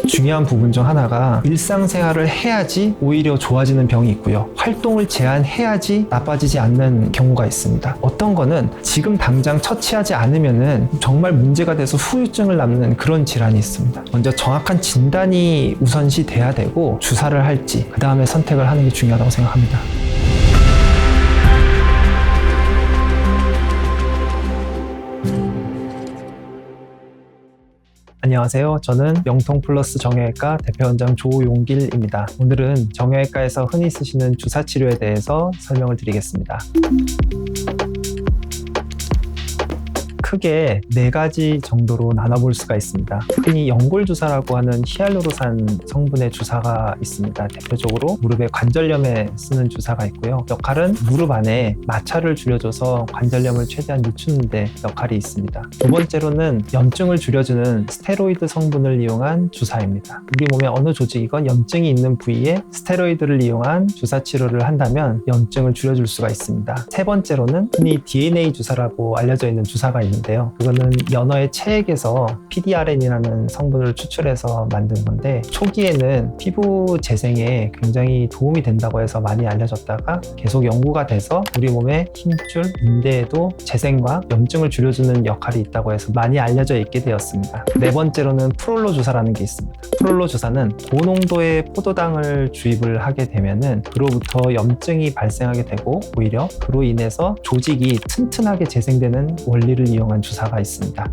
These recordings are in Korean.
중요한 부분 중 하나가 일상생활을 해야지 오히려 좋아지는 병이 있고요. 활동을 제한해야지 나빠지지 않는 경우가 있습니다. 어떤 거는 지금 당장 처치하지 않으면은 정말 문제가 돼서 후유증을 남는 그런 질환이 있습니다. 먼저 정확한 진단이 우선시 돼야 되고 주사를 할지 그 다음에 선택을 하는 게 중요하다고 생각합니다. 안녕하세요. 저는 명통플러스 정형외과 대표원장 조용길입니다. 오늘은 정형외과에서 흔히 쓰시는 주사치료에 대해서 설명을 드리겠습니다. 크게 4가지 정도로 나눠볼 수가 있습니다. 흔히 연골주사라고 하는 히알루로산 성분의 주사가 있습니다. 대표적으로 무릎의 관절염에 쓰는 주사가 있고요. 역할은 무릎 안에 마찰을 줄여줘서 관절염을 최대한 늦추는 데 역할이 있습니다. 두 번째로는 염증을 줄여주는 스테로이드 성분을 이용한 주사입니다. 우리 몸의 어느 조직이건 염증이 있는 부위에 스테로이드를 이용한 주사 치료를 한다면 염증을 줄여줄 수가 있습니다. 세 번째로는 흔히 DNA 주사라고 알려져 있는 주사가 있는데요. 그거는 연어의 체액에서 PDRN이라는 성분을 추출해서 만든 건데 초기에는 피부 재생에 굉장히 도움이 된다고 해서 많이 알려졌다가 계속 연구가 돼서 우리 몸의 힘줄, 인대에도 재생과 염증을 줄여주는 역할이 있다고 해서 많이 알려져 있게 되었습니다. 네 번째로는 프롤로 주사라는 게 있습니다. 프롤로 주사는 고농도의 포도당을 주입을 하게 되면은 그로부터 염증이 발생하게 되고 오히려 그로 인해서 조직이 튼튼하게 재생되는 원리를 이용한 주사가 있습니다.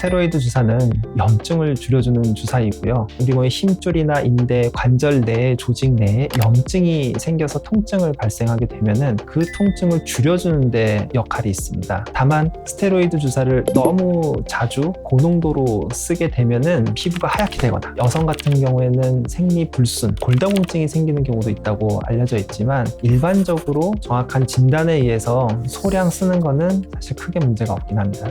스테로이드 주사는 염증을 줄여주는 주사이고요. 우리 몸의 힘줄이나 인대, 관절 내의 조직 내에 염증이 생겨서 통증을 발생하게 되면은 그 통증을 줄여주는 데 역할이 있습니다. 다만 스테로이드 주사를 너무 자주 고농도로 쓰게 되면은 피부가 하얗게 되거나 여성 같은 경우에는 생리불순, 골다공증이 생기는 경우도 있다고 알려져 있지만 일반적으로 정확한 진단에 의해서 소량 쓰는 거는 사실 크게 문제가 없긴 합니다.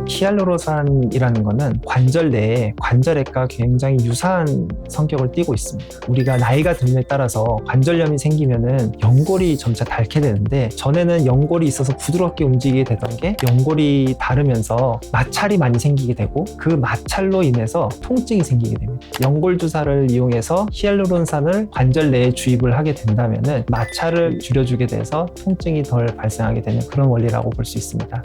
히알루로산이라는 거는 관절 내에 관절액과 굉장히 유사한 성격을 띠고 있습니다. 우리가 나이가 듦에 따라서 관절염이 생기면은 연골이 점차 닳게 되는데 전에는 연골이 있어서 부드럽게 움직이게 되던 게 연골이 닳으면서 마찰이 많이 생기게 되고 그 마찰로 인해서 통증이 생기게 됩니다. 연골 주사를 이용해서 히알루론산을 관절 내에 주입을 하게 된다면은 마찰을 줄여주게 돼서 통증이 덜 발생하게 되는 그런 원리라고 볼 수 있습니다.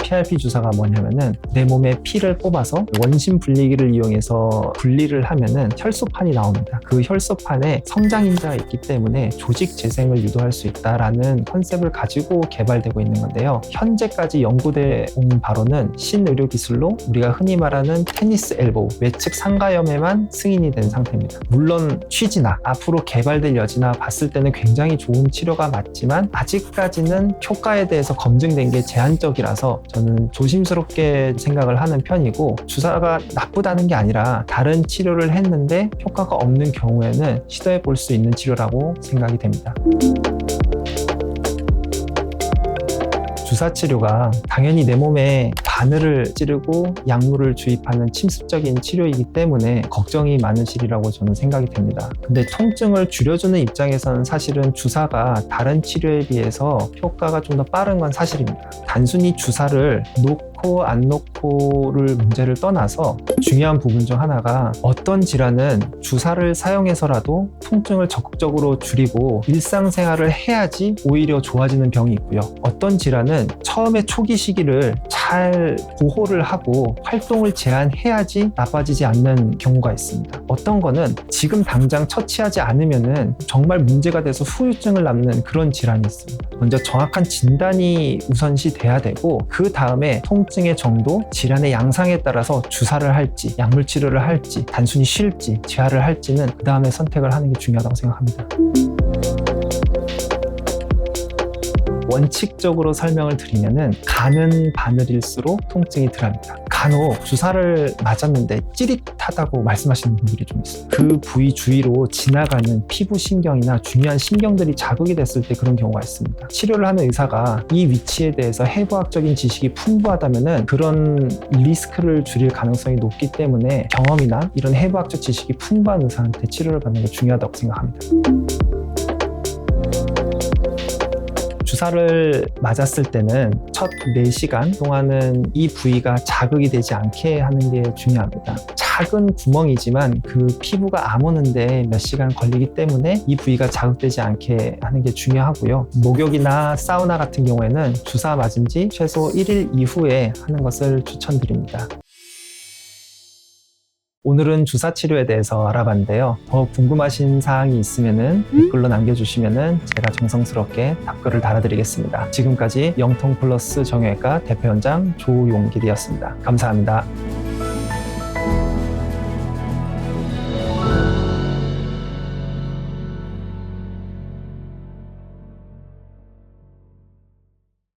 PRP 주사가 뭐냐면은 내 몸에 피를 뽑아서 원심 분리기를 이용해서 분리를 하면은 혈소판이 나옵니다. 그 혈소판에 성장인자가 있기 때문에 조직 재생을 유도할 수 있다라는 컨셉을 가지고 개발되고 있는 건데요. 현재까지 연구돼 온 바로는 신의료 기술로 우리가 흔히 말하는 테니스 엘보우, 외측 상가염에만 승인이 된 상태입니다. 물론 취지나 앞으로 개발될 여지나 봤을 때는 굉장히 좋은 치료가 맞지만 아직까지는 효과에 대해서 검증된 게 제한적이라서 저는 조심스럽게 생각을 하는 편이고 주사가 나쁘다는 게 아니라 다른 치료를 했는데 효과가 없는 경우에는 시도해 볼 수 있는 치료라고 생각이 됩니다. 주사 치료가 당연히 내 몸에 바늘을 찌르고 약물을 주입하는 침습적인 치료이기 때문에 걱정이 많으시리라고 저는 생각이 됩니다. 근데 통증을 줄여주는 입장에서는 사실은 주사가 다른 치료에 비해서 효과가 좀 더 빠른 건 사실입니다. 단순히 주사를 놓고 안 놓고를 문제를 떠나서 중요한 부분 중 하나가 어떤 질환은 주사를 사용해서라도 통증을 적극적으로 줄이고 일상생활을 해야지 오히려 좋아지는 병이 있고요. 어떤 질환은 처음에 초기 시기를 잘 보호를 하고 활동을 제한해야지 나빠지지 않는 경우가 있습니다. 어떤 거는 지금 당장 처치하지 않으면은 정말 문제가 돼서 후유증을 남는 그런 질환이 있습니다. 먼저 정확한 진단이 우선시 돼야 되고 그 다음에 통증의 정도, 질환의 양상에 따라서 주사를 할지, 약물 치료를 할지, 단순히 쉴지, 재활을 할지는 그 다음에 선택을 하는 게 중요하다고 생각합니다. 원칙적으로 설명을 드리면은 가는 바늘일수록 통증이 덜합니다. 간혹 주사를 맞았는데 찌릿하다고 말씀하시는 분들이 좀 있어요. 그 부위 주위로 지나가는 피부 신경이나 중요한 신경들이 자극이 됐을 때 그런 경우가 있습니다. 치료를 하는 의사가 이 위치에 대해서 해부학적인 지식이 풍부하다면은 그런 리스크를 줄일 가능성이 높기 때문에 경험이나 이런 해부학적 지식이 풍부한 의사한테 치료를 받는 게 중요하다고 생각합니다. 주사를 맞았을 때는 첫 4시간 동안은 이 부위가 자극이 되지 않게 하는 게 중요합니다. 작은 구멍이지만 그 피부가 암호는데 몇 시간 걸리기 때문에 이 부위가 자극되지 않게 하는 게 중요하고요. 목욕이나 사우나 같은 경우에는 주사 맞은 지 최소 1일 이후에 하는 것을 추천드립니다. 오늘은 주사 치료에 대해서 알아봤는데요. 더 궁금하신 사항이 있으면 댓글로 남겨주시면 제가 정성스럽게 답글을 달아드리겠습니다. 지금까지 영통플러스 정형외과 대표원장 조용길이었습니다. 감사합니다.